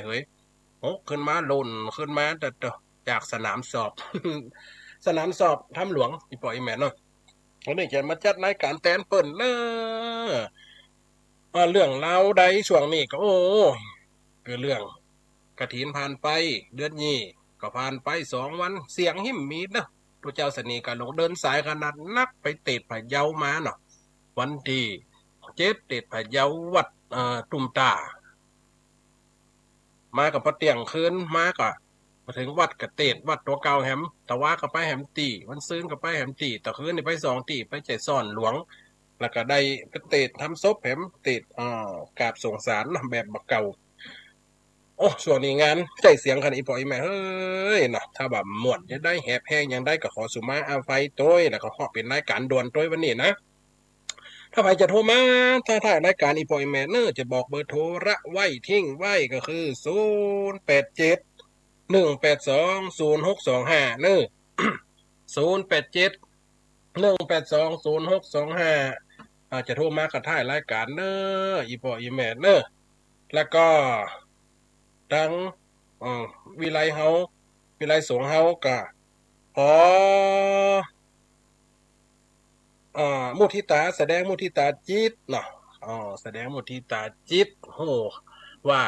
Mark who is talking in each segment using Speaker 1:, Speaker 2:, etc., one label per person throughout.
Speaker 1: เฮ้ยโอ้ขึ้นมาหล่นขึ้นมาแต่จากสนามสอบ สนามสอบถ้ำหลวงอีปอยอีแม่เนาะวันนี้จะมาจัดรายการแตนเปิ่นเลยเรื่องราวใดช่วงนี้ก็โอ้คือเรื่องกฐินผ่านไปเดือนนี้ก็ผ่านไป2 วันเสียงหิมมีดนะพระเจ้าสนีก็ลงเดินสายขนาดนักไปเตะพะเยามาเนาะวันที่7เตะพะเยาวัดตุมตามากับพระเตียงคืนมาก็มาถึงวัดกระเตดวัดตัวเก่าแหมแต่ว่าก็ไปแหมตีวันซื้นก็ไปแหมตีแต่คืนนี่ไป2 ตีไปใจซ่อนหลวงแล้วก็ได้ไปเตดทำศพแหมเตดกราบสงสารแบบบักเก่าโอ้ส่วนนี้งานใจเสียงคันอีปอยแม่เฮ้ยนะถ้าแบบหมวดจะได้แหบแห้งยังได้ก็ขอสุมาอาไฟต้วยแล้วก็ขอเป็นรายการด่วนต้วยวันนี้นะถ้าใครจะโทรมาถ้าถ่ายรายการอีปอยแม่เนอจะบอกเบอร์โทรระไว้ทิ้งไว้ก็คือ087 182 0625เนอ087 182 0625อาจจะโทรมากระถ่ายรายการเนออีปอยแม่เนอแล้วก็ทั้งวิไลเฮาวิไลสงเฮาก็ขอมุทิตาแสดงมุทิตาจิตเนาะแสดงมุทิตาจิตโหว่า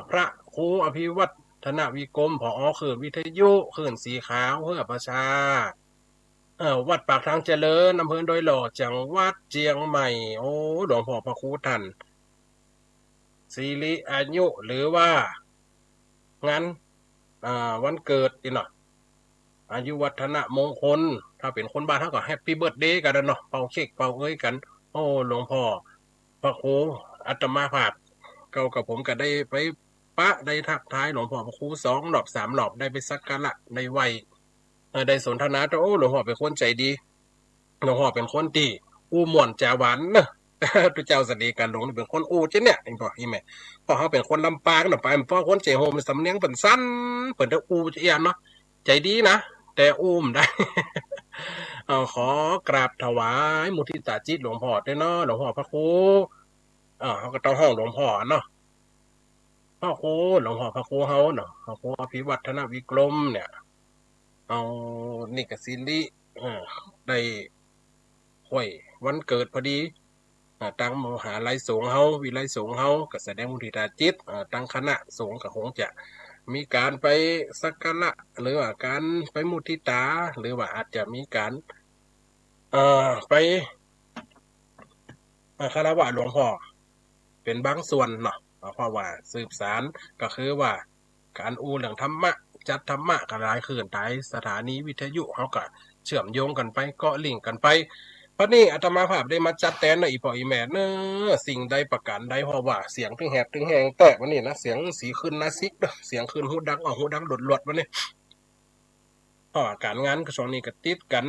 Speaker 1: พระครูอภิวัฒนวิกรมผอเขื่อนวิทยุเขื่อนสีขาวเพื่อประชาวัดปากทางเจริญอำเภอดอยหล่อจังหวัดเชียงใหม่โอ้หลวงพ่อพระครูท่านสิริอายุหรือว่างานวันเกิดนี่เนาะอายุวัฒนมงคลถ้าเป็นคนบ้านเขาก็แฮปปี้เบิร์ธเดย์กันเนาะเป่าเค้กเป่าเอ้ยกันโอ้หลวงพ่อพระครูอาตมาภาพเก่ากับผมก็ได้ไปปะได้ทักทายหลวงพ่อพระครู2 รอบ 3 รอบได้ไปสักการะได้ไหวได้สนทนาแต่โอ้หลวงพ่อเป็นคนใจดีหลวงพ่อเป็นคนที่อู้ม่วนจาหวานเนอะพระเจ้าสดีการหลวงเป็นคนอู้เจ้เนี่ยเองบอกอีแม่พอเขาเป็นคนลำปางเนาะไปเพราะคนเจโฮมสำเนียงเป็นสั้นเปิดแต่อู้เจียนเนาะใจดีนะแต่อุ้มได้ ขอกราบถวายมุทิตาจิตหลวงพ่อด้วยเนาะหลวงพ่อพระครูเขาก็ต้องห้องหลวงพ่อเนาะพระครูหลวงพ่อพระครูเฮาเนาะพระครูอภิวัฒนวิกรมเนี่ยเอานี่กับซิลิได้ห้วยวันเกิดพอดีตั้งมหาลัยสงฆ์เฮาวิไลสงฆ์เฮาก็แสดงมุทิตาจิตตั้งคณะสงฆ์ก็คงจะมีการไปสักการะหรือว่าการไปมุทิตาหรือว่าอาจจะมีการไปคารวะหลวงพ่อเป็นบางส่วนเนาะเพราะว่าสืบสารก็คือว่าการอู้เรื่องธรรมะจัดธรรมะกันหลายคืนไทยสถานีวิทยุเขาก็เชื่อมโยงกันไปเกาะลิงก์กันไปพระนี้อาตมาภาพได้มาจัดแตนในอีพออีแม่เนอสิ่งใดประการใดเพราะว่าเสียงถึงแหบถึงแหงแต่วันนี้นะเสียงสีขึ้นนะซิกเสียงขึ้นหูดังหูดังหลดวันนี้การงานกระทรวงนี้ก็ติดกัน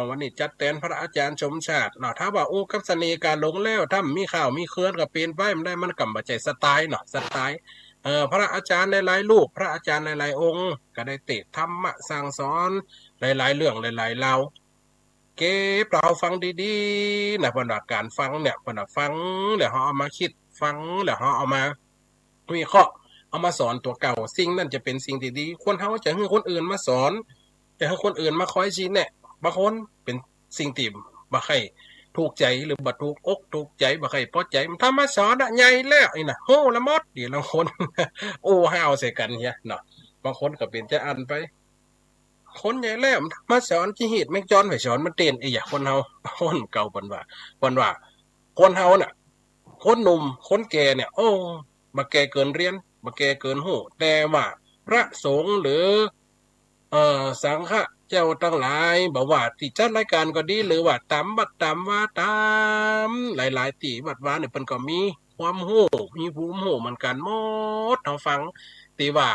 Speaker 1: วันนี้จัดแตนพระอาจารย์ชมชาติเนาะถ้าว่าโอ้กับเสน่ห์การลงแล้วถ้ามีข่าวมีเคลื่อนกับเปลี่ยนไปมันได้มันกำบัจใจสไตล์เนาะสไตล์พระอาจารย์หลายๆรูปพระอาจารย์หลายๆองค์ก็ได้เตะธรรมะสั่งสอนหลายๆเรื่องหลายๆเราเก็บเราฟังดีๆนะพนักการฟังเนี่ยพนักฟังแล้วเขาเอามาคิดฟังแล้วเขาเอามาวิเคราะห์เอามาสอนตัวเก่าสิ่งนั่นจะเป็นสิ่งที่ดีคนเขาจะให้คนอื่นมาสอนจะให้คนอื่นมาคอยชี้แนะบางคนเป็นสิ่งที่บ่ใครถูกใจหรือบ่ถูกอกถูกใจบ่ใครพอใจมันทำมาสอนอะใหญ่แล้วไอ้น่ะโหละมดเดี๋ยวบางคน โอ้ห้าวใส่กันเนี่ยเนาะบางคนก็เป็นจะอันไปคนใหญ่แล้วมาสอนจีหิตแม่งจอนไปสอนมันเต้นไอ้อย่าคนเฮาคนเก่าปนว่าคนเฮาน่ะคนหนุ่มคนแก่เนี่ยโอ้มาแก่เกินเรียนมาแก่เกินหูแต่ว่าพระสงฆ์หรือสังฆะเจ้าตั้งหลายบอกว่าที่จัดรายการก็ดีหรือว่าตามบัดตามว่าตามหลายๆตีบัดว่าเนี่ยเพิ่นก็มีความหูมีภูมิหูเหมือนกันหมดเฮาฟังตีว่า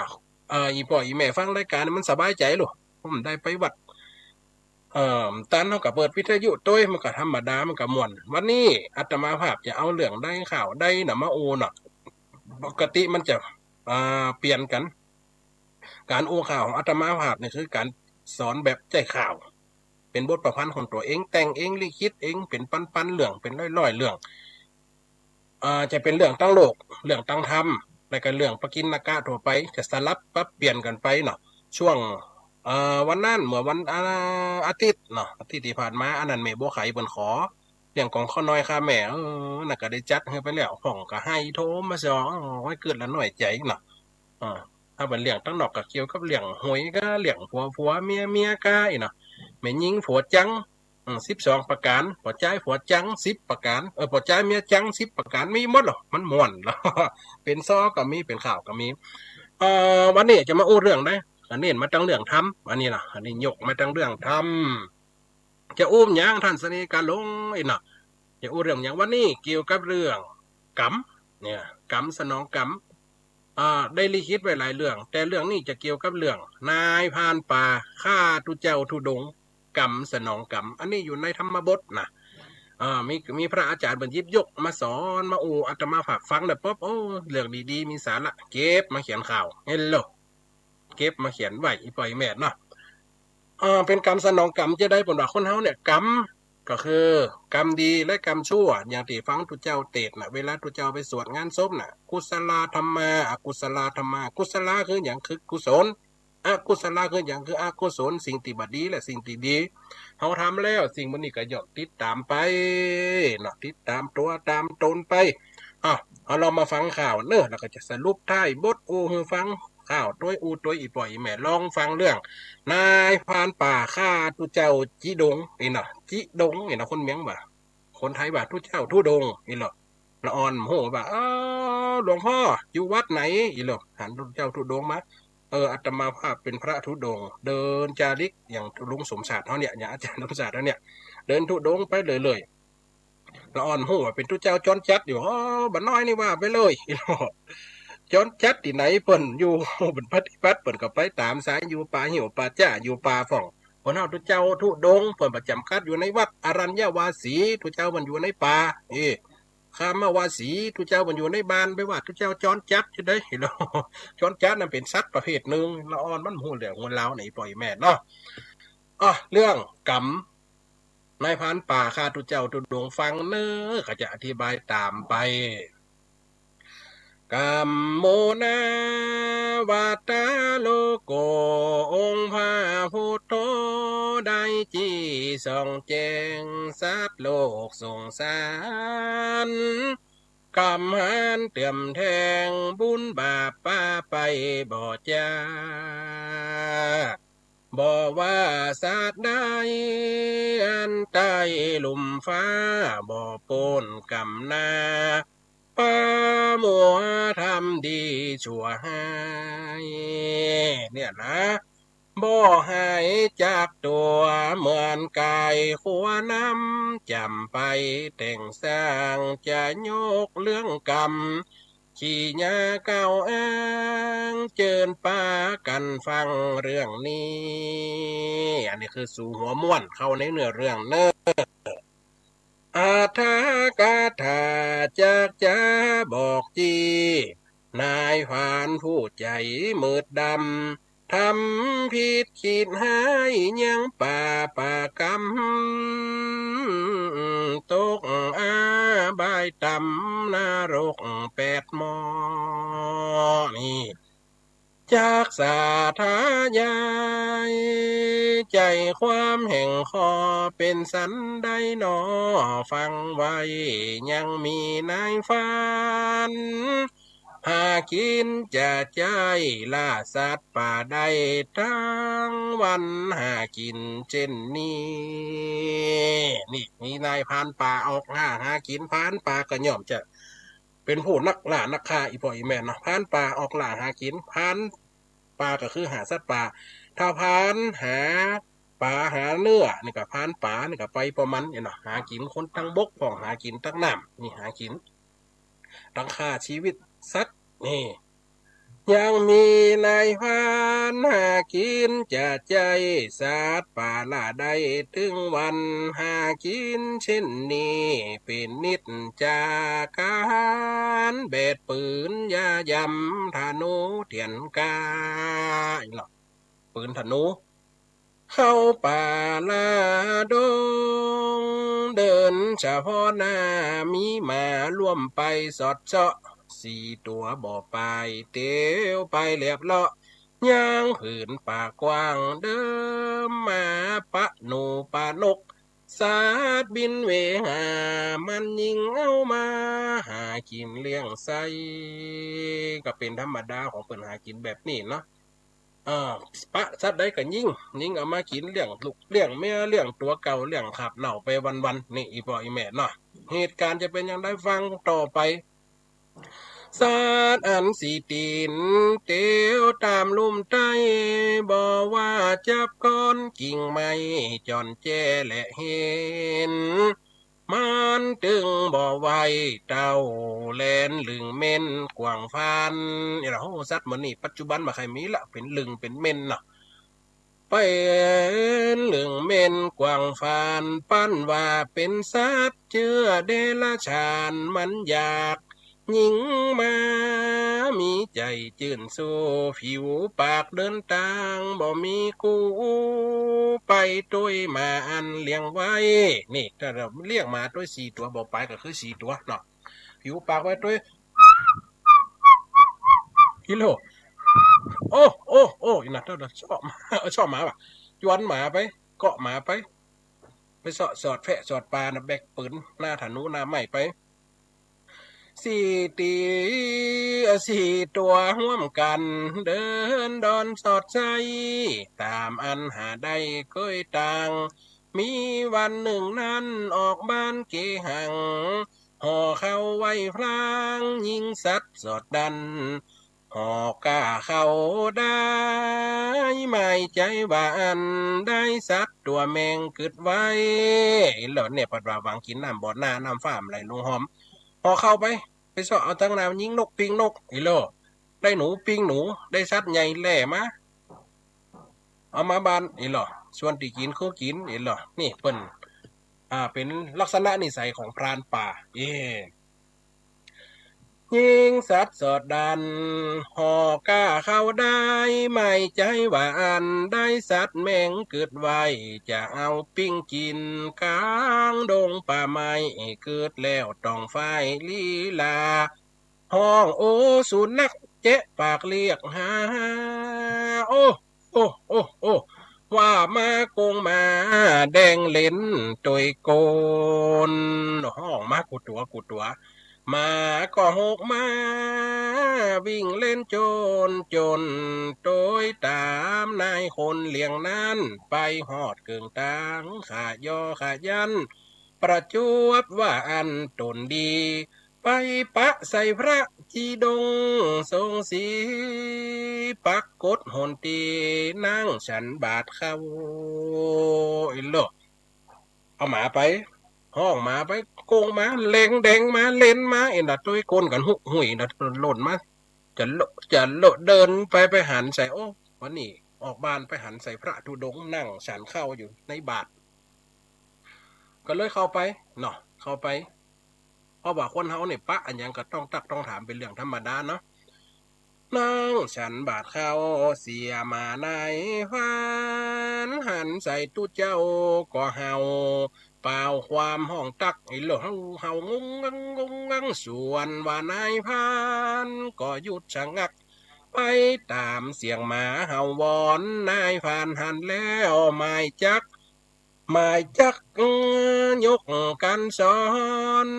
Speaker 1: อีพ่ออีแม่ฟังรายการมันสบายใจหรอผมได้ไปวัดตอนเฮาก็เปิดวิทยุต้วยมันก็ธรรมดามันก็ม่วนวันนี้อาตมาภาพจะเอาเรื่องได้ข่าวได้น่ะมาโอน่ะปกติมันจะเปลี่ยนกันการโอข่าวของอาตมาภาพเนี่ยคือการสอนแบบใจข่าวเป็นบทประพันธ์ของตัวเองแต่งเองลิขิตเองเป็นปันๆเรื่องเป็นร้อยๆเรื่องจะเป็นเรื่องตั้งโลกเรื่องตั้งธรรม แล้วก็เรื่องปกิณกะทั่วไปจะสลับปรับเปลี่ยนกันไปเนาะช่วงวันนั้นเมื่อวันอาทิตย์เนาะอาทิตย์ที่ผ่านมาอันนั้นแม่บัวไข่เพิ่นขอเรื่องของข้อน้อยค่าแม่น่ะก็ได้จัดให้ไปแล้วห้องก็ให้โทรมาสอไว้เกิดละหน่อยใจเนาะอ่าถ้าเป็นเรื่องตั้งนอกก็เกี่ยวกับเรื่องหวยก็เรื่องผัวเมียก็อีเนาะแม่ยิงผัวจัง12ประการผัวใจายผัวจัง10ประการผัวใจายเมียจัง10ประการมีหมดหรอมันม่วนแล้ว เป็นซอก็มีเป็นข่าวก็มีวันนี้จะมาอู้เรื่องได้อันนี้มาตั้งเรื่องทำอันนี้นะอันนี้ยกมาตั้งเรื่องทำจะอุ้มยังท่านสนีการลงอีน่ะจะอู้เรื่องอย่างวันนี้เกี่ยวกับเรื่องกรรมเนี่ยกรรมสนองกรรมได้ลิขิตไว้หลายเรื่องแต่เรื่องนี้จะเกี่ยวกับเรื่องนายพานป่าฆ่าตุเจ้าทุดงกรรมสนองกรรมอันนี้อยู่ในธรรมบทนะมีพระอาจารย์บรรยิบยกมาสอนมาอาตมาฝากฟังแล้วป๊บโอ้เรื่องดีๆมีสาระเก็บมาเขียนข่าวเฮลโลเก็บมาเขียนไว้อีปล่อยแม่เนาะเป็นกรรมสนองกรรมจะได้ผลว่าคนเฮาเนี่ยกรรมก็คือกรรมดีและกรรมชั่วอย่างที่ฟังทุเจ้าเทศน่ะเวลาทุเจ้าไปสวดงานศพน่ะกุศลธรรมาอกุศลธรรมากุศลคืออย่างคือกุศลอกุศลคืออย่างคืออกุศลสิ่งที่บดีและสิ่งที่ดีเขาทำแล้วสิ่งมันนี่ก็ย่อมติดตามไปเนาะติดตามตัวตามตนไปเอาเรามาฟังข่าวเนอะแล้วก็จะสรุปท้ายบทให้ฟังข่าวตัวอีปล่อยแม่ลองฟังเรื่องนายพานป่าฆ่าทุเจ้าจีดงนี่เนาะจีดงนี่เนาะคนเมียงบ่าคนไทยบ่าทุเจ้าทุดงนี่เนาะละอ่อนโหบ่าหลวงพ่ออยู่วัดไหนอีเนาะหันทุเจ้าทุดงมาอาตมาภาพเป็นพระธุดงค์เดินจาริกอย่างลุงสมศาสตร์เขาเนี่ยอย่างอาจารย์สมศาสตร์เขาเนี่ยเดินธุดงค์ไปเลยละอ่อนหัวเป็นทุเจ้าจอนจัดอยู่บันน้อยนี่ว่าไปเลยจอนจัดที่ไหนเปิ่นอยู่เป็นปฏิบัติเปิ่นก็ไปตามสายอยู่ป่าหิวป่าจ้าอยู่ป่าฝ่องเพิ่นเฮาทุเจ้าทุดงค์เปิ่นประจำคัดอยู่ในวัดอรัญญวาสีทุเจ้ามันอยู่ในป่าคามาวาสีทุเจ้ามันอยู่ในบ้านไปว่าทุเจ้าจอนจัดจะได้เนาะจอนจัดนั่นเป็นสัตว์ประเภทหนึ่งละอ่อนมันหูเหลืองหัวลาวนี่ปล่อยแม่เนาะเรื่องกรรมนายพานป่าฆ่าทุเจ้าทุดงฟังเนอก็จะอธิบายตามไปกัมโมนาวาตาโลโกองค์พระพุทโธได้จีส่องแจงสัตว์โลกสงสารกำหันเตี่ยมแทงบุญบาปป้าไปบ่จ้าบ่ว่าสัตว์ใดอันใต้ลุ่มฟ้าบ่ปนกำนาป้ามัวทำดีชั่วให้เนี่ยนะบ่ให้จากตัวเหมือนกายขัวน้ำจำไปแต่งสร้างจะยกเรื่องกรรมขี่ยาเก่าอ้างเจิญป้ากันฟังเรื่องนี้อันนี้คือสู่หัวม่วนเข้าในเนื้อเรื่องเนอะอาทากาถาจากจะบอกจีนายผานผู้ใจมืดดำทำผิดขีดหายยังป่ากำตกบายตำนรก8 หมอนี่จากสาธายายใจความแห่งคอเป็นสันใดหนอฟังไว้ยังมีนายฟันหากินจะใจล่าสัตว์ป่าใดทั้งวันหากินเช่นนี้นี่มีนายพานป่าออกหากินพานป่าก็ย่อมจะเป็นผู้นักล่านักฆ่าอีพ่ออีแม่เนาะพานป่าออกล่าหากินพานป่าก็คือหาสัตว์ป่าถ้าพานหาป่าหาเนื้อนี่ก็พานป่านี่ก็ไปประมาณเนี่ยเนาะหากินคนทั้งบกพ่องหากินทั้งน้ำนี่หากินตั้งค่าชีวิตสัตว์นี่ยังมีนายพานหากินจะใจสัตว์ป่าล่าได้ถึงวันหากินเช่นนี้เป็นนิจจากการเบ็ดปืนยายำธนูเถียนกายหรอปืนธนูเข้าป่าลาดงเดินเฉพาะหน้ามีมาร่วมไปสอดเจาะ สี่ตัวบ่อไปเตียวไปเรียบเลาะย่างผืนป่ากว้างเดิมมาปะหนูปะนกสาดบินเวหามันยิงเอามาหากินเลี้ยงไส้ก็เป็นธรรมดาของเปิ่นหากินแบบนี้เนาะปะสัตว์ใดก็ยิ่งเอามากินเลี้ยงลูกเลี้ยงเมียเลี้ยงตัวเก่าเลี้ยงขับเหน่าไปวันๆนี่อีพ่ออีแม่เนาะเหตุการณ์จะเป็นอย่างไรฟังต่อไปสาดอันสีตีนเตียวตามลุ่มใต้บ่ว่าจับก้อนกิ่งไม้จอนแจและเห็นมันตึงบ่ไหวเต้าแลนลึงเม่นกวางฟันนี่แหละโอ้สัตว์มันนี่ปัจจุบันมาใครมีละเป็นลึงเป็นเม่นเนาะไปเหลืองเม่นกวางฟานปั้นว่าเป็นสัตว์เชื่อเดรัจฉานมันอยากหญิงมามีใจจื่นสู้ผิวปากเดินตางบ่มีกูไปด้วยมาอันเลี้ยงไว้นี่ถ้าเราเลี้ยงมาด้วยสี่ตัวบ่ไปก็คือสี่ตัวเนาะผิวปากไว้ด้วยกิโลโอ้อีน่ะเราชอบหมาป่ะจวนหมาไปเกาะหมาไปสอดแพะสอดปลานะแบกปืนหน้าฐานุหน้าใหม่ไปสี่ตีสี่ตัวห่วมกันเดินดอนสอดใจตามอันหาได้ก้อยต่างมีวันหนึ่งนั้นออกบ้านเกหังห่อเข้าไว้พลางยิงสัตว์สอดดันหอกกาเขาได้ไม่ใจหวานได้สัตว์ตัวแมงกึดไว้หล่อเนี่ยปัดว่าหวังกินน้ำบ่อหน้าน้ำฟ้ามไหลลงหอมพอเข้าไปสอเอาตั้งนาวยิงนกปิงนกอีโลได้หนูปิงหนูได้สัตว์ใหญ่แหล่มาเอามาบานอีหลอส่วนที่กินเขากินอีหลอนี่เปิ้นเป็นลักษณะนิสัยของพรานป่ายิงสัตว์สอดดันหอกกาเข้าได้ไม่ใจหวานได้สัตว์แมงเกิดไว้จะเอาปิ้งกินกลางดงป่าไม้เกิดแล้วต้องไฟลีลาห้องโอสุนัขเจ๊ปากเรียกหาโอ้โอ้ว่ามาโกงมาแดงเล่นตัวโกนห้องมากูตัวมาก็หกมาวิ่งเล่นจนโดยตามนายคนเลี้ยงนั้นไปหอดเกิงตังขายอขายันประจวบว่าอันตนดีไปปะใส่พระจีดงทรงสีปักกดหนตีนั่งฉันบาทเข้าอิโลเอาหมาไปห้องมาไปโกงมาเล็งแดงมาเล่นมาเอ็นดัดตัวโกนกันหุยดัดหล่นมาจะโลเดินไปหันใส่โอ้วันนี้ออกบ้านไปหันใส่พระธุดงค์นั่งฉันเข้าอยู่ในบาทก็เลยเข้าไปเนาะเข้าไปเพราะว่าคนเฮาเนี่ยปะอันยังก็ต้องถามเป็นเรื่องธรรมดาเนาะนั่งฉันบาทเข้าเสียมาในฟันหันใส่ตู้เจ้าก็เฮาเปล่าความห้องตักไอ้เหลเฮางงส่วนว่านายพานก็หยุดชะงักไปตามเสียงหมาเห่าวอนนายพานหันแล้วไม่จักยกกันสอน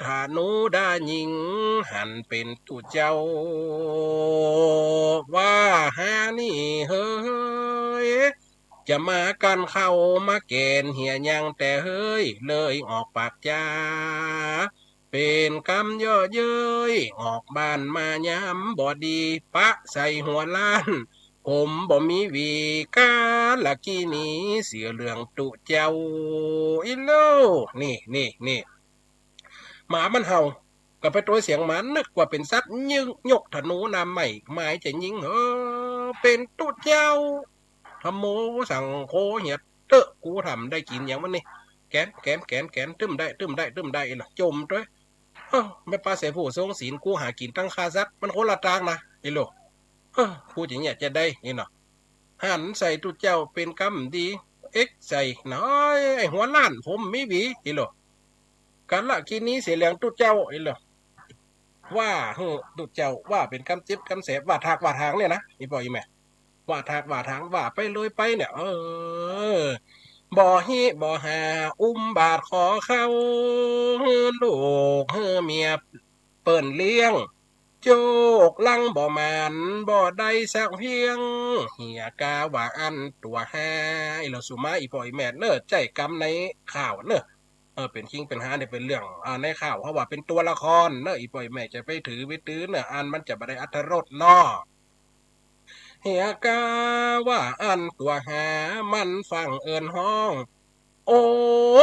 Speaker 1: ถ้าหนูได้ยิงหันเป็นตุเจ้าว่าหานี่เฮ้ยจะมากันเข้ามาเกณฑ์เหียยังแต่เฮ้ยเลยออกปากจาเป็นกำย่อเย้ยออกบ้านมายามบอดีปะใส่หัวล้านผมบ่มีวีกาละกี้นี้เสียเรื่องตุเจ้าอิโลนี่หมามันเห่าก็ไปตัวเสียงหมานึกว่าเป็นสัตว์ยึงยกธนูนำใหม่หมายจะยิงเป็นตุเจ้าทำโมสั่งโคเหียเตอะกูทำได้กินอย่างมันนี่แกนตึ้มได้ล่ะจมด้วยไม่ปลาเสผู้ทรงศีลกูหากินตั้งคาซัดมันคนละทางนะไอ้โลพูดอย่างเงี้ยจะได้นี่เนาะหันใส่ตุเจ้าเป็นกำดีเอ็กใส่น้อยไอ้หัวล้านผมไม่หวีไอ้โลกันละกินนี้เสียแรงตุเจ้าไอ้โล ว่าดุจเจ้าว่าเป็นกำจิบกำเสบว่าทางเนี่ยนะอีปอยแม่ว่าทางว่าไปเลยไปเนี่ยบ่ฮิบ่หาบาทขอเข้าลูกเมียเปิ่นเลี้ยงโจกลังบ่มานบ่ได้สักเพียงเหียกาว่าอันตัวหาอีหลอสุมาอีปอยแม่เนอใจกำในข่าวเนอเป็นคิงเป็นฮาเนี่ยเป็นเรื่องในข่าวเขาว่าเป็นตัวละครเนอะอีปอยแม่จะไปถือไปตื้อเนอะอันมันจะบ่ได้อรรถรสเนาะเฮียกาว่าอันตัวหามันฟังเอินห้อง โอ้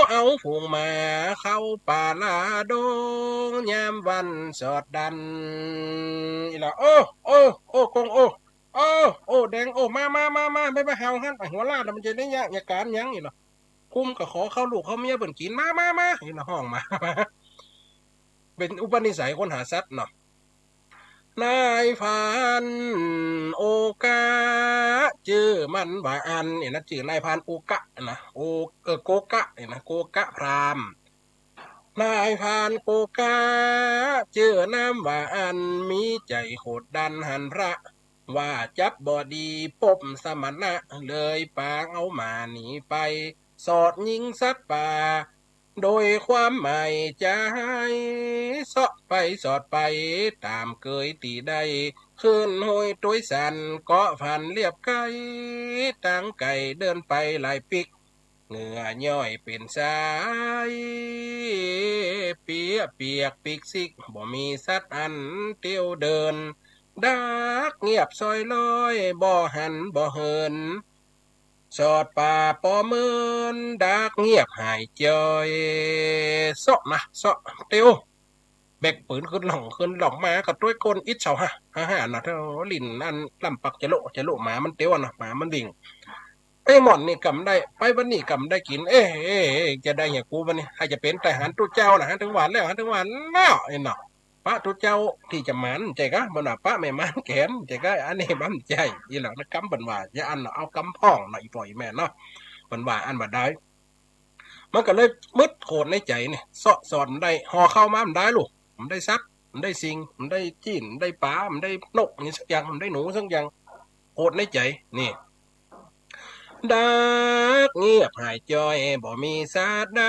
Speaker 1: เอาฝูงมาเข้าป่าลาดงยามวันสอดดันอีละโอ้คงโอ้แดงโอ้มาไปเฮาหันไปหัวลาดแล้วมันจะได้ยากอย่าการยังอีละคุ้มก็ขอเข้าลูกเขาเมียเปิ่นกินมาอีละห้องมาเป็นอุปนิสัยคนหาสัตว์เนาะนายพันโอกาชื่อมันว่าอันเนี่ยนะชื่อนายพันโอกะนะโกกะเนี่ยนะโกกะพราม นายพานโกกาเจอน้ำว่าอันมีใจโหดดันหันพระว่าจับบอดีปมสมณะเลยปางเอามาหนีไปสอดยิงสัตว์ป่าโดยความหมายจะให้สอดไปสอดไปตามเกยตีได้ขึ้นห้อยตัวสันเกาะพันเรียบไก่ตั้งไก่เดินไปหลายปิก เหงื่อย่อยเป็นสายเปียกปิกซิกบ่มีสัตว์อันเตียวเดินดักเงียบซอยลอยบ่หันบ่เหินสอดป่าปอเมินดักเงียบหายจอยเซาะนะเซาะเตียวแบกปืนขึ้นหล่องมากับด้วยคนอิดเฉาฮะนะเท่าลินอันลำปักจะโลหมามันเตียวนะหมามันดิ่ง ไอ้หมอนนี่กำได้ไปวันนี้กำได้กินจะได้อย่างกูวันนี้ให้จะเป็นแต่หันตุเจ้านะหันถึงหวานแล้วหันถึงหวานแล้วไอ้เนาะป้าตุเจ้าที่จะมันใจก็บ่น่ะป้าไม่มันแขนใจก็อันนี้มันใจอีหลังนะกำบันว่าอย่าอันเนาะเอากำพ่องเนาะอีปล่อยแม่เนาะบันว่าอันบ่ได้มันก็เลยมืดโขดในใจเนี่ยเสาะสอนได้ห่อเข้ามามันได้ลูกมันได้ซักมันได้สิงมันได้จีนได้ปลามันได้นกนี่สักอย่างมันได้หนูสักอย่างโคตรในใจนี่ ดักเงียบหายจอยบ่มีสาดใด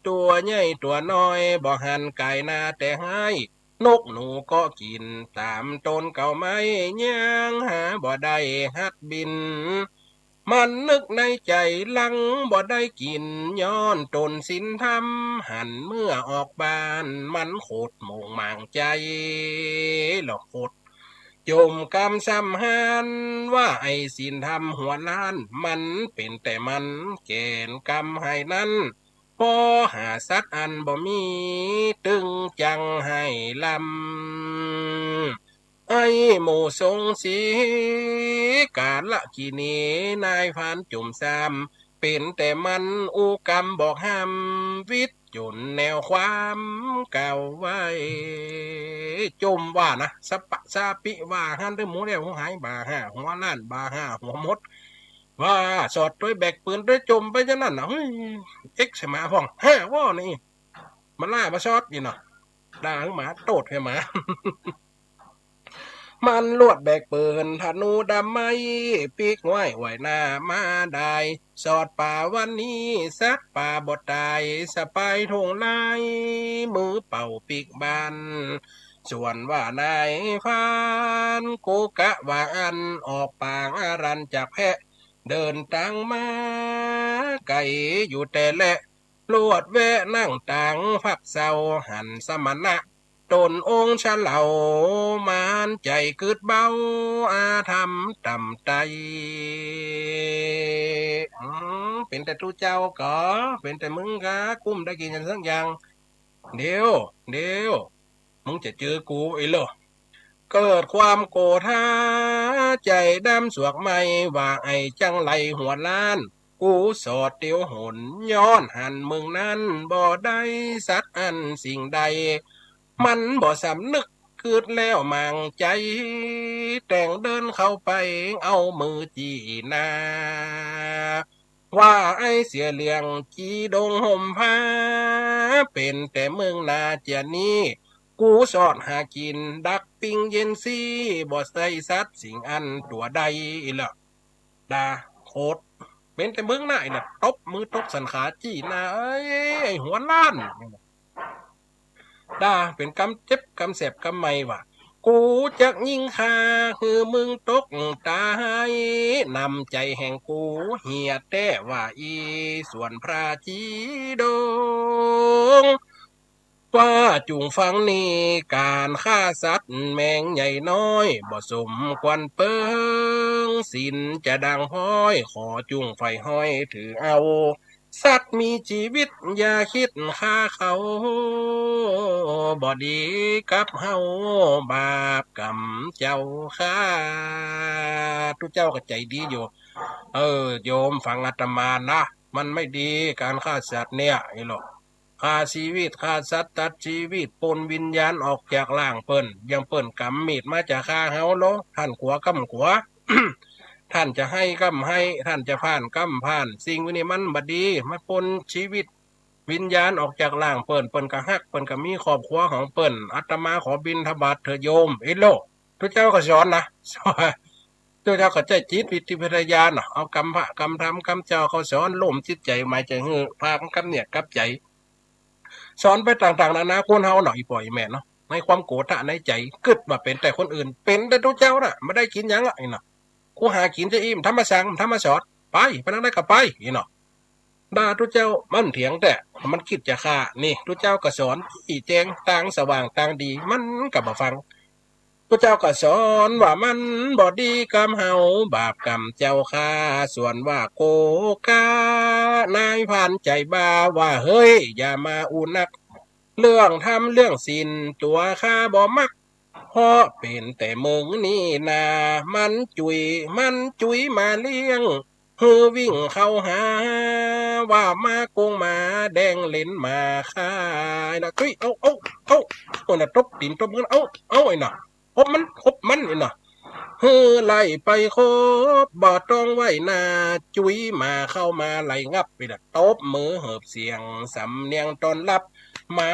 Speaker 1: ตัวใหญ่ตัวน้อยบ่หันไก่นาแต่ให้นกหนูก็กินตามต้นเก่าไม้ย่างหาบ่ได้ฮัดบินมันนึกในใจลังบ่ได้กินย้อนตนสินทำหันเมื่อออกบ้านมันโคตรโมงมางใจหลอกโคตร โยมกำซ้ำหันว่าไอ้สินทำหัวล้านมันเป็นแต่มันเกณฑ์กำให้นั้นพอหาสักอันบ่มีตึงจังให้ลำไอ้หมูทรงสีกาละกีนีนายพานจุ่มซ้ำเป็นแต่มันอุกรรมบอกห้ามวิทย์จนแนวความเก่าไว้จมว่านะสปะซาปิว่าหันด้วยหมูเดียวหัวหายบาห้าหัวล้านบาห้าหัวมดว่าสอดด้วยแบกปืนด้วยจมไปจะนั่นนะเฮ้ยเอ็กซ์หมาพ่องห้าว่านี่มันล่ามาชอดนี่เนาะด่าหมาโตดให้หมา มันลวดแบกปืนธนูดำไม่ปีกห้วยไหวหน้ามาได้สอดป่าวันนี้ซักป่าบดตายสไปทงไล่มือเป่าปีกบานส่วนว่านายฟานกูกะว่าอันออกปางอารันจากแพะเดินตังมาไก่อยู่แต่แหละลวดแวะนั่งตังพักเศร้าหันสมณะ ตนองค์ฉลาดมานใจกึดเบาอาธรรมต่ำใจเป็นแต่ตู้เจ้าก็เป็นแต่มึงกะกุ้มได้กินกันสักอย่างเดี๋ยวมึงจะเจอกูไอ้เหรอเกิดความโกรธาใจดำสวกไม่ว่าไอ้จังไรหัวล้านกูสอดเตียวหนย้อนหันมึงนั้นบ่ได้สัตว์อันสิ่งใด มันบ่สำนึกคืดแล้วมางใจแต่งเดินเข้าไปเอามือจีนาว่าไอเสียเรื่องจีดงห่มผ้าเป็นแต่เมืองนาเจียนี้ กูสอดหากินดักปิงเย็นซี่บ่ใส่สัตว์สิ่งอันตัวใดละดาโคตรเป็นแต่มึงน่ะไอ้น่ะตบมือตบสันขาจี้นะเอ้ยไอ้หัวล้านด่าเป็นกำเจ็บกำเสบกำไม่ว่ะกูจะยิงคาคือมึงตกตายนำใจแห่งกูเหียแต่ว่าอีส่วนพระจีดงว่าจุงฟังนี่การฆ่าสัตว์แมงใหญ่น้อยบ่สมควรเปิงสินจะดังห้อยขอจุงไฟห้อยถือเอาสัตว์มีชีวิตอย่าคิดฆ่าเขาบ่ดีกับเฮาบาปกรรมเจ้าข้าทุกเจ้าก็ใจดีอยู่โยมฟังอาตมานะมันไม่ดีการฆ่าสัตว์เนี่ยไอ้หรอกฆ่าชีวิตฆ่าสัตว์ตัดชีวิตปนวิญญาณออกจากร่างเปิ้นยังเปิ้นกำมีดมาจากฆ่าเฮาโลท่านขัวกำขัว ท่านจะให้กำให้ท่านจะผ่านกำผ่านสิ่งนี้มันบดีมาปนชีวิตวิญญาณออกจากร่างเปิ้นเปิ้นก็ฮักเปิ้นก็มีครอบครัวของเปิ้นอาตมาขอบิณฑบาตเถอะโยมอิโลทุกเจ้าก็สอนนะสอนทุกเจ้าก็ใจจิตวิทยาเนาะเอากรรมพระกรรมธรรมกรรมเจ้าเขาสอนล่มจิตใจหมายใจฮือพากันกำเนี่ยกับใจสอนไปต่างๆนานาคนเฮาหน่อยปล่อยแม่เนาะในความโกรธในใจกึดว่าเป็นแต่คนอื่นเป็นแต่ทุกเจ้าน่ะไม่ได้กินยังอ่ะไอ้เนาะกูหากินจะอิ่มทำมาสั่งทำมาสอนไปนั่งได้ก็ไปอีเนาะด่าทุกเจ้ามันเถียงแต่มันคิดจะฆ่านี่ทุกเจ้าก็สอนอีแจงต่างสว่างต่างดีมันกับมาฟังทุกเจ้าก็สอนว่ามันบอดีกรรมเฮาบาปกรรมเจ้าค่าส่วนว่าโกกานายผ่านใจบาว่าเฮ้ยอย่ามาอุนักเรื่องทำเรื่องสินตัวข้าบ่มักเพราะเป็นแต่มึงนี่นามันจุยมาเลี้ยงฮือวิ่งเข้าหาว่ามาโกงมาแดงเล่นมาค่ายนะเฮ้ยเอาคนน่ะตบตีนตบมือเอาไอ้น่ะคบมันไอ้น่ะฮือไล่ไปคบบ่ต้องไว้นาจุยมาเข้ามาไล่งับไปละตบมือเหิบเสียงสำเนียงตอนรับมา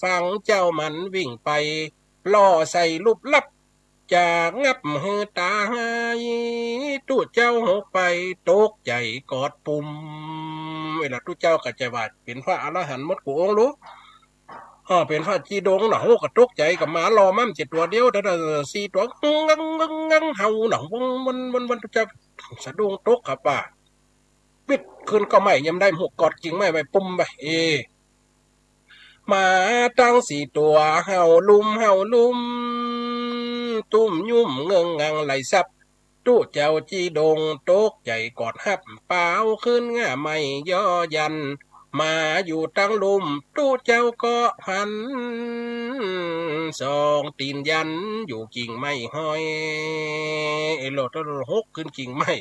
Speaker 1: ฟังเจ้ามันวิ่งไปล่อใส่รูปลับจากงับหือตายตู้เจ้าหกไปตกใจกอดปุ่มเวลาตู้เจ้าก็จะว่าเป็นพระอรหันต์หมดกูองรู้เป็นพระจีดงหน่ะโหก็ตกใจกับหมารอมั่มเจ็ดตัวเดียวแต่สี่ตัวงังเฮาหน่ะวันตู้เจ้าสะดุ้งตกครับป่าปิดคืนก็ไม่ยังได้หกกอดจริงไม่ไปปุ่มไปมาตั้งสี่ตัวเฮาลุมตุ้มยุ่มเงงงังไหลซับตู้เจ้าจีดงตกใจกอดฮับเปล่าขึ้นง่าไม่ย่อยันมาอยู่ตั้งลุมตู้เจ้าก็พันสองตีนยันอยู่กิ่งไม้ห้อยไอ้โลดหกขึ้นกิ่งไม้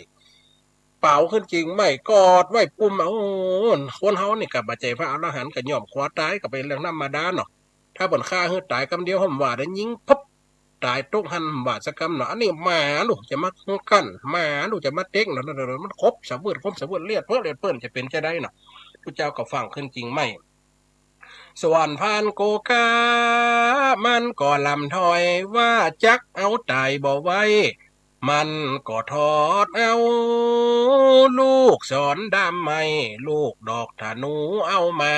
Speaker 1: เป่าขึ้นจริงไม่กอดไว้ปุ่มเอาคนเฮานี่กับบัจเจพระอรหันต์กับย่อมขวาตายก็เป็นเรื่องธรรมดาเนาะถ้าบนฆ่าเฮือตายกำเดียวห่มว่าได้ยิงพับตายตกหันบาดสกรรมเนาะอันนี้หมาลูกจะมากั้นหมาลูกจะมาเต็กเนาะมันครบสะเบิดเลียดเปิ้นจะเป็นจะได้เนาะพระเจ้าก็ฟังขึ้นจริงไม่ส่วนพานโกกามันก็ลำถอยว่าจักเอาตายบ่ไว้มันก็ทอดเอาลูกสอนดำไม่ลูกดอกธนูเอามา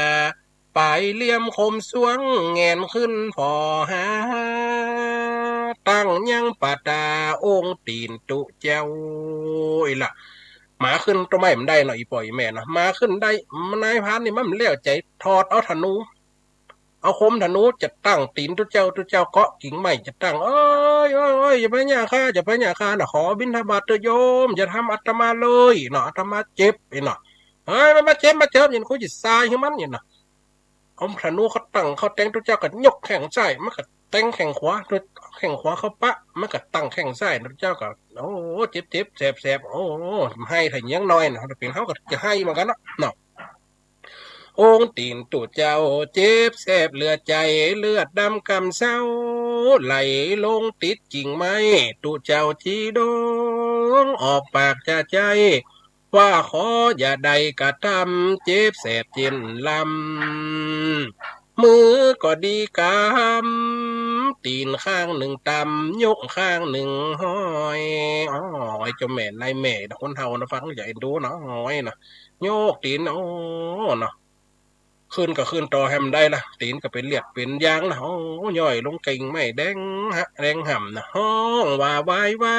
Speaker 1: ไปเลี่ยมคมสวงเงนขึ้นพอหาตั้งยังปาตาองตีนตุเจ้าอีล่ะมาขึ้นตัวไม่มันได้หน่อยปล่อยแม่นะมาขึ้นได้นายพานนี่มันเลี้ยวใจทอดเอาธนูเอาคมธนูจะตั้งตีนตัวเจ้าเกาะกิ่งไม้จะตั้งเอ้ยอย่าไปหย่าข้านะขอบิณฑบาตเถอะโยมอย่าทำอาตมาเลยเนาะอาตมาเจ็บไอ้เนาะเฮ้ยมาเจ็บอย่างเขาจะตายให้มันเนี่ยเนาะเอาธนูเขาตั้งเขาแต่งตัวเจ้าก็ยกแข่งซ้ายมันก็แต่งแข่งขวาตัวแข่งขวาเขาปะมันก็ตั้งแข่งซ้ายตัวเจ้าก็โอ้เจ็บแสบโอ้ให้ถ้ายังน้อยนะเป็นเขาก็จะให้เหมือนกันเนาะองตีนตูดเจ้าเจ็บแสบเลือดใจเลือดดำกำเศร้าไหลลงติดกิ่งไม้ตูดเจ้าจีดงออกปากจะใจว่าขออย่าใดกระทำเจ็บแสบเจนลำ มือก็ดีกำตีนข้างหนึ่งตำยกข้างหนึ่งห้อยอ๋อยเจ้าแม่นายแม่คนเฒ่านะฟังอย่าเอ็นดูเนาะห้อยนะโยกตีนโอ้เนาะขึ้นก็ขึ้นต่อให้มันได้ละตีนก็เป็นเลียดเป็นยางนะโอ้ย่อยลงกิ่งไม่แดงฮะแดงห่ำนะห้องว่าไว้ไว้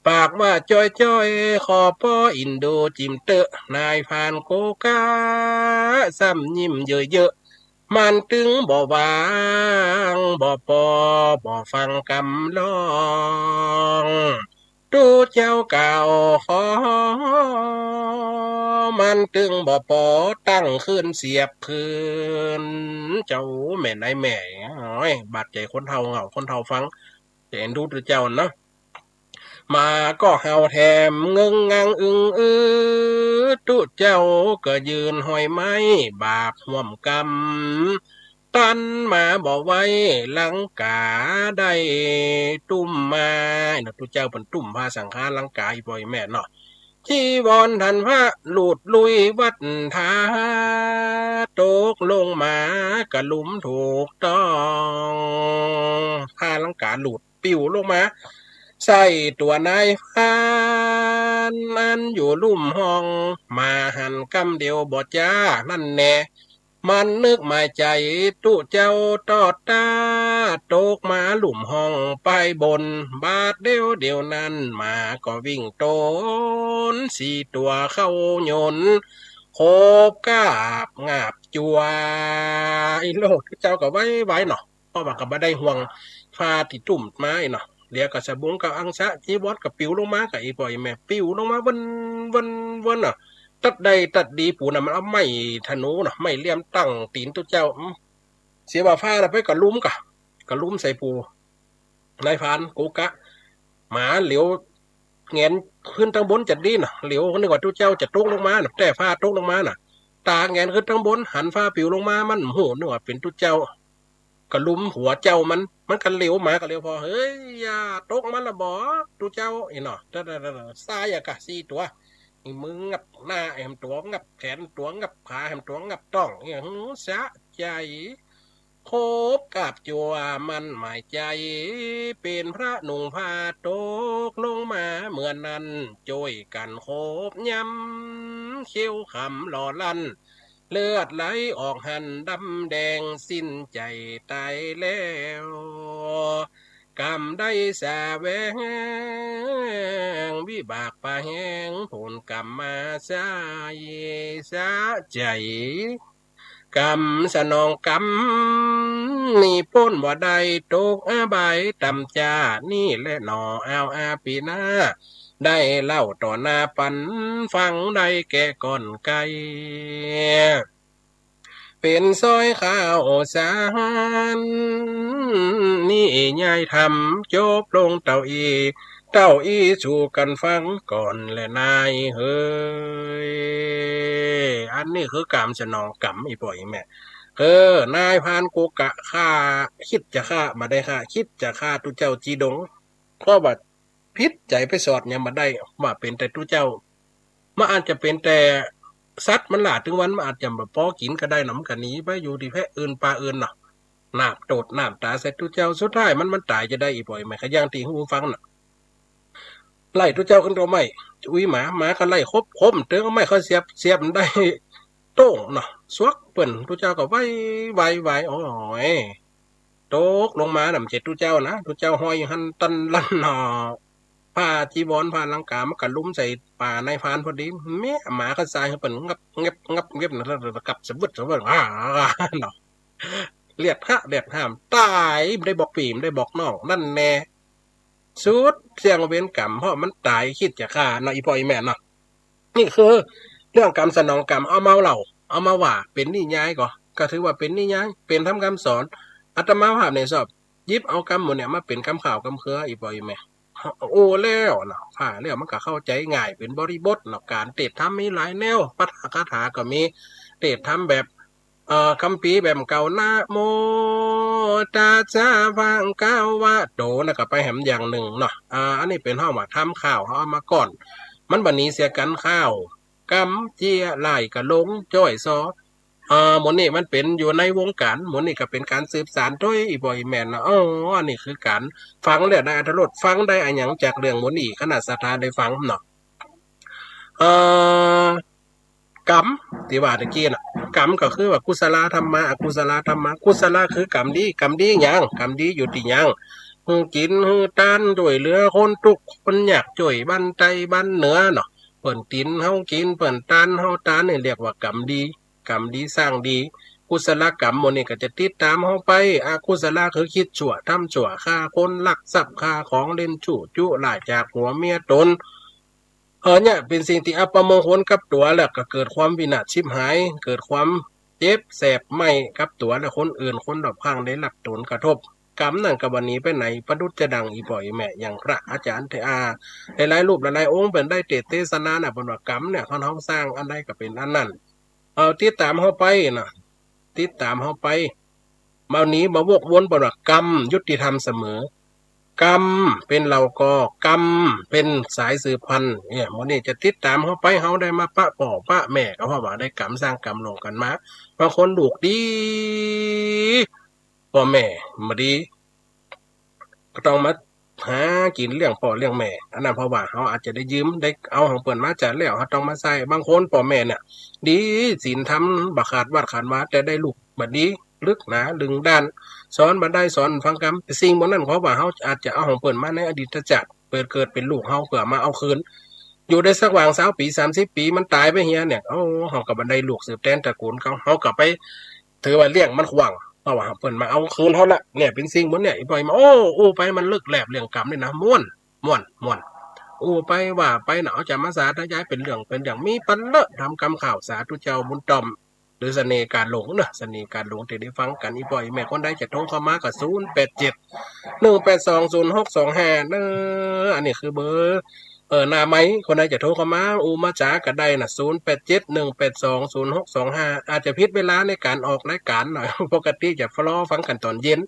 Speaker 1: ปากว่าจ้อยขอป้ออินโดจิมเตอะนายพานโกกาซ้ำยิ้มเยอะๆมันตึงบ่วางบ่ปอบ่ฟังกำลองดูเจ้าเก่าขอมันตึงบ่ปอตั้งขึ้นเสียบคืนเจ้าแม่นายแม่โอ้ยบาดใจคนเฒ่าเหงาคนเฒ่าฟังเห็นดูตัวเจ้าเนาะ มาก็เห่าแถมเงึงงังอึงตุเจ้าก็ยืนห้อยไม้บาปห่วมกรรมตันมาบอกไว้ลังกาได้ตุ่มมาเนาะตุเจ้าเป็นตุ่มพาสังฆาลังกาอีบ่อยแม่เนาะจีวรทันพระหลุดลุยวัดทาตกลงมากระลุมถูกต้องพาลังกาหลุดปิวลงมาใส่ตัวนายพานนั้นอยู่ลุ่มห้องมาหันกำเดียวบอจ้านั่นแน่มันนึกหมายใจตุเจ้าตอดตาตกมาหลุมห้องไปบนบาดเดียวนั้นมาก็วิ่งโตนสี่ตัวเข้าโยนโคบกาบงาบจัวไอ้โลกเจ้าก็ไว้เนาะเพราะว่าก็บ่ได้ห่วงพาที่ตุ่มไม้เนาะเดี๋ยวก็สะบงกับอังสะจีวรกับปิวลงมากับอีปล่อยแม่ปิวลงมาวันอ่ะตัดใดตัดดีปูน่ะมันเอาไม้ธนูเนาะไม้เหลี่ยมตั้งตีนตัวเจ้าเสียว่าฟ้าน่ะไปกับลุ้มกะลุ้มใส่ปูนายพานกูกะหมาเหลียวแงนขึ้นทางบนจัดดีน่ะเหลียวนึกว่าตัวเจ้าจะตกลงมาน่ะแต่ฟ้าตกลงมาน่ะตาแงนขึ้นทางบนหันฟ้าปิวลงมามันโหนึกว่าเป็นตัวเจ้ากะลุมหัวเจ้ามันกันเหลียวหมากันเหลียวพอเฮ้ยอย่าตกมันละบ่ตูเจ้าไอ้เนาะซ้ายอะกะสี่ตัวอีมืองับหน้าแอมตัวงับแขนตัวงับขาแอมตัวงับต้องอย่างสะใจโคบกับจัวมันหมายใจเป็นพระหนุ่งผ้าตกลงมาเหมือนนั้นโจยกันโคบย้ำเขี้ยวขำหล่อลั่นเลือดไหลออกหันดำแดงสิ้นใจตายแล้วกำได้สาแวงวิบากปะแหงผลกรรมมาสายสาใจกรรมสนองกรรมนี่พ้นบ่ได้ตกอาบายตำจานี่แหละหนอเอาอาปีหน้าได้เล่าต่อหน้าปันฟังได้แก่ก่อนไกลเป็นซอยข้าวสารนี่ยายทำจบลงเต้าอีสู่กันฟังก่อนและนายเฮ้ยอันนี้คือกรรมสนองกรรมอีป่อยแม่นายพานกูกะฆ่าคิดจะฆ่ามาได้ฆ่าคิดจะฆ่าตุเจ้าจีดงก็บัดพิษใจไปสอดเนี่ยมาได้ว่าเป็นแต่ตุเจ้ามันอาจจะเป็นแต่สัตว์มันหลาถึงวันมันอาจจะแบบพอกินก็ได้หนำกันนี้ไปอยู่ที่แพะอื่นปลาอื่นเนาะน้ำโตดน้ำตาใส่ตุเจ้าสุดท้ายมันตายจะได้อีป่อยไหมขย่างตีหูฟังน่ะไล่ตุเจ้าขึ้นตัวไม่อุ้ยหมาก็ไล่ครบเตือนก็ไม่เขาเสียบมันได้โต้งเนาะสวกเปิ่นตุเจ้าก็ไวโอ้ยโตกลงมาหนำเจ็ดตุเจ้านะตุเจ้าห้อยหันตันลั่นหนอผ้าจีวรผ้าลังกามันกันลุ้มใส่ป่าในพานพอดีแม่หมาก็ใส่เขาเปิ่นงับนะแล้วกับสะบัดเนาะเลียดห้ามตายไม่ได้บอกปีมได้บอกน้องนั่นแน่สุดเสียงเว้นกรรมเพราะมันตายคิดจะฆ่าเนาะอีพ่ออีแม่เนาะนี่คือเรื่องกรรมสนองกรรมเอามาเล่าเอามาว่าเป็นนิยายก็ถือว่าเป็นนิยายเป็นทำคำสอนอาตมาภาพในสอบยิบเอากรรมหมดเนี่ยมาเป็นคำข่าวคำเครืออีพ่ออีแม่โอ้แล้วเนาะผ่าแล้วมันก็เข้าใจง่ายเป็นบริบทเนาะการเตะทำมีหลายแนวปาฐกถาก็มีเตะทำแบบคัมภีร์แบบเก่านะโมตาจาฟังก้าวว่าโดนะก็ไปแหมอย่างหนึ่งเนาะอันนี้เป็นห้องว่าทำข้าวเขาเอามาก่อนมันบันนี้เสียกันข้าวกำเจียไหลกะลงจ้อยซอ หมดนี่มันเป็นอยู่ในวงการหมดนี่ก็เป็นการสืบสานโดยอีบอยแมนนะอันนี้คือการฟังแล้วได้อรรถรสฟังได้อะหยังจากเรื่องหมดนี่ขนาดศรัทธาได้ฟังเนาะเอ่อกรรมที่ว่าตะกี้น่ะกรรมก็คือว่ากุศลธรรมะอกุศลธรรมะกุศลคือกรรมดีกรรมดีหยังกรรมดีอยู่ที่หยังฮือกินฮือทานช่วยเหลือคนทุกข์คนยากช่วยบ้านใต้บ้านเหนือเนาะเปิ้นกินเฮากินเปิ้นทานเฮาทานนี่เรียกว่ากรรมดีกรรมดีสร้างดีกุศลกรรมหมดนี่ก็จะติดตามเฮาไปอกุศลคือคิดชั่วทำชั่วฆ่าคนลักทรัพย์ฆ่าของเล่นชู้จุลายจากหัวเมียตน เนี่ยเป็นสิ่งที่อัปมงคลกับตัวแล้วก็เกิดความวินาศชิบหายเกิดความเจ็บแสบไหมกับตัวและคนอื่นคนรอบข้างได้รับผลกระทบกรรมนั่นกับวันนี้ไปไหนประดุจจะดังอีบ่อยแม่อย่างพระอาจารย์เทอาหลายๆรูปหลายๆองค์เป็นได้เทศนาน่ะบนว่ากรรมเนี่ยเขาสร้างอันใดก็เป็นอันนั้นติดตามเขาไปนะติดตามเขาไปมานี้มาวกวนบนว่ากรรมยุติธรรมเสมอกรรมเป็นเราก็กรรมเป็นสายสืบพันธุ์เนี่ยมันนี่จะติดตามเขาไปเขาได้มาปะป่อปะแม่ก็เพราะว่าได้กรรมสร้างกรรมลงกันมาบางคนดูกดีพ่อแม่มาดีก็ต้องมาหากินเลี้ยงพ่อเลี้ยงแม่อันนั้นเพราะว่าเขาอาจจะได้ยืมได้เอาของเปิ่นมาจัดแล้วเขาต้องมาใส่บางคนพ่อแม่เนี่ยดีศีลทำบักขาดวัดขาดวาแต่ได้ลูกบัดดีลึกหนาลึงด้านสอนบัดได้สอนฟังกรรมสิ่งบนนั้นเพราะว่าเขาอาจจะเอาของเปิ่นมาในอดีตชาติเปิดเกิดเป็นลูกเขาเพื่อมาเอาคืนอยู่ได้สักวาง20 ปี30 ปีมันตายไปเฮียเนี่ยเขากับบัดได้ลูกสืบแทนตระกูลเขากลับไปถือว่าเลี้ยงมันขวางเพราะว่าเปิ่นมาเอาคืนเขาละเนี่ยเป็นสิ่งบนเนี่ยอีปล่อยมาโอ้ไปมันลึกแหลบเรื่องกรรมเลยนะม่วนไปว่าไปหนาวจะมาสาธยายเป็นเรื่องมีปันเลอะทำกรรมข่าวสาธุเจ้าบุญตอมหรือเสน่ห์การหลงเนอะเสน่ห์การหลงที่ได้ฟังกันอีบ่อยแม่คนใดจะโทรเข้ามากับ087 182 0625เนอะอันนี้คือเบอร์หน้าไม้คนใดจะโทรเข้ามามาจ๋าก็ได้นะ087 182 0625อาจจะพิดเวลาในการออกรายการหน่อยปกติจะฟลอฟังกันตอนเย็น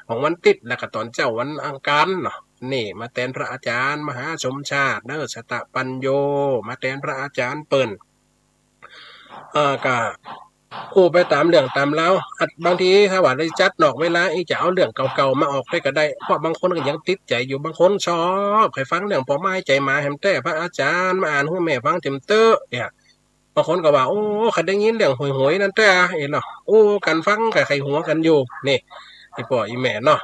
Speaker 1: ของวันติดแล้วก็ตอนเจ้าวันอังคารเนาะนี่มาแทนพระอาจารย์มหาชมชาติเนอะชตปัญโยมาแทนพระอาจารย์เปิ้นก็ไปตามเรื่องตามแล้วบางทีถ้าว่าได้จัดนอกเวลาจะเอาเรื่องเก่าๆมาออกได้ก็ได้เพราะบางคนก็ยังติดใจอยู่บางคนชอบให้ฟังเรื่องพ่อไม้ใจมาแฮมแต่พระอาจารย์มาอ่านให้แม่ฟังเต็มเตอะเนี่ยบางคนก็ว่าขัดได้ยินเรื่องหวยๆนั่นแต่เนาะกันฟังกับใครหัวกันอยู่นี่ไอ้พ่ออีแม่เนาะ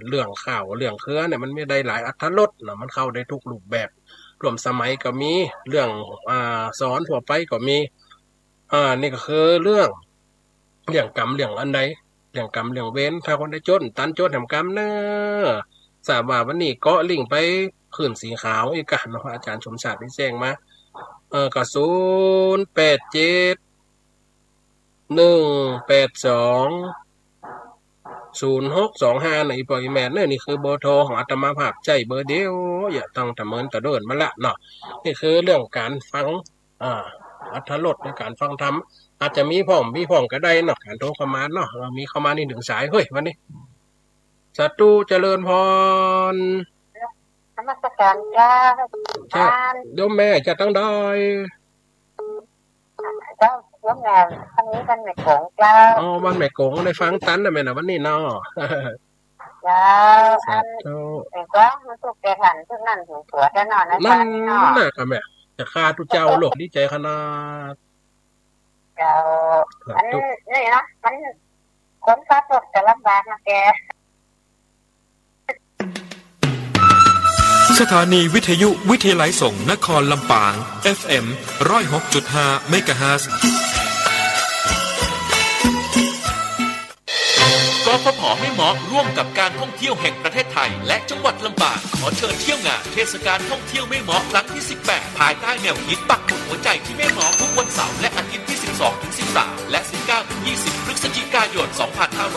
Speaker 1: เรื่องข่าวเรื่องเครือเนี่ยมันไม่ได้หลายอรรถรสเนาะมันเข้าได้ทุกรูปแบบรวมสมัยก็มีเรื่องสอนทั่วไปก็มีนี่ก็คือเรื่องกรรมเรื่องอันใดเรื่องกรรมเรื่องเวรถ้าคนได้จนตันจนทำกรรมเนอะทราบว่าวันนี้ก็ลิงไปขึ้นสีขาวอีกกันเนาะอาจารย์ชมชาติได้แจ้งมาก็087 182 0625ในปอยแมนเนี่ยนี่คือเบอร์โทรของอาตมาภาพใจเบอร์เดียวอย่าต้องตะเมินตะเดินมาละเนาะนี่คือเรื่องการฟังอรรถรสในการฟังธรรมอาจจะมีพ่อมก็ได้เนาะการโทรเข้ามาเนาะเรามีเข้ามานี่1 สายเฮ้ยวันนี้สัตรูเจริญพร
Speaker 2: นมัสการจ้า
Speaker 1: โยมแม่จะต้องได้
Speaker 2: เจ้าโยมแม่ทางนี้กันแม่กงจ้า
Speaker 1: วันแม่กงได้ฟังตันนะแม่นะวันนี้เนาะ
Speaker 2: จ้าอันไอ้ก็มันถูกแก่ขันทุกนั่นถึงตัวจะนอนนะ
Speaker 1: นั่นน่ะค่ะแม่จะฆ่าทุกเจ้าโลกดีใจขนาด
Speaker 2: เจ้าอันนี่นะมันคนฟ้าตกจะลำบากนะแก
Speaker 3: สถานีวิทยุวิทยาลัยส่งนครลำปาง FM 106.5 เมกะเฮิรตซ์
Speaker 4: กฟผ.แม่เมาะร่วมกับการท่องเที่ยวแห่งประเทศไทยและจังหวัดลำปางขอเชิญเที่ยวงานเทศกาลท่องเที่ยวแม่เมาะครั้งที่ 18 ภายใต้แนวคิดปักหมุดหัวใจที่แม่เมาะทุกวันเสาร์และอาทิตย์ที่ 12-13 และ 19-20 พฤศจิกายน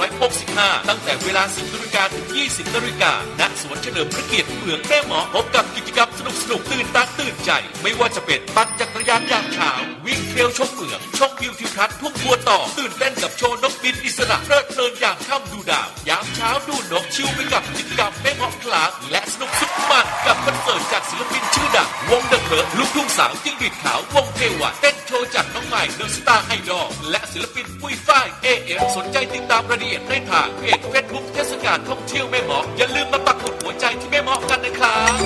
Speaker 4: 2565 ตั้งแต่เวลา 10 นาฬิกาถึง 20 นาฬิกาณสวนเฉลิมพระเกียรติเมืองแม่เมาะพบกับกิจกรรมสนุกตื่นตาตื่นใจไม่ว่าจะเป็นปั่นจักรยานยามเช้าวิ่งเทรลชมเมืองชมวิวทิวทัศน์ทุ่งบัวต่อตื่นเต้นกับโชว์นกบินอิสระเพลิดเพลินอย่างค่ำดูดาวยามเช้าดูนกชิลไปกับกิจกรรมแม่เมาะคลาสและสนุกสุดมันกับคอนเสิร์ตจากศิลปินชื่อดัง วงเดอะเพิร์ลูกทุ่งสาวจิ้งหรีดขาววงเทวันเต้นโชว์จากน้องใหม่เดอะสตาร์ไอดอลและศิลปินปุ้ยฝ้ายAF สนใจติดตามรายละเอียดได้ทางเพจเฟซบุ๊กเทศกาลท่องเที่ยวแม่เมาะอย่าลืมมาปักหมุดหัวใจที่แม่เมาะกันนะครับ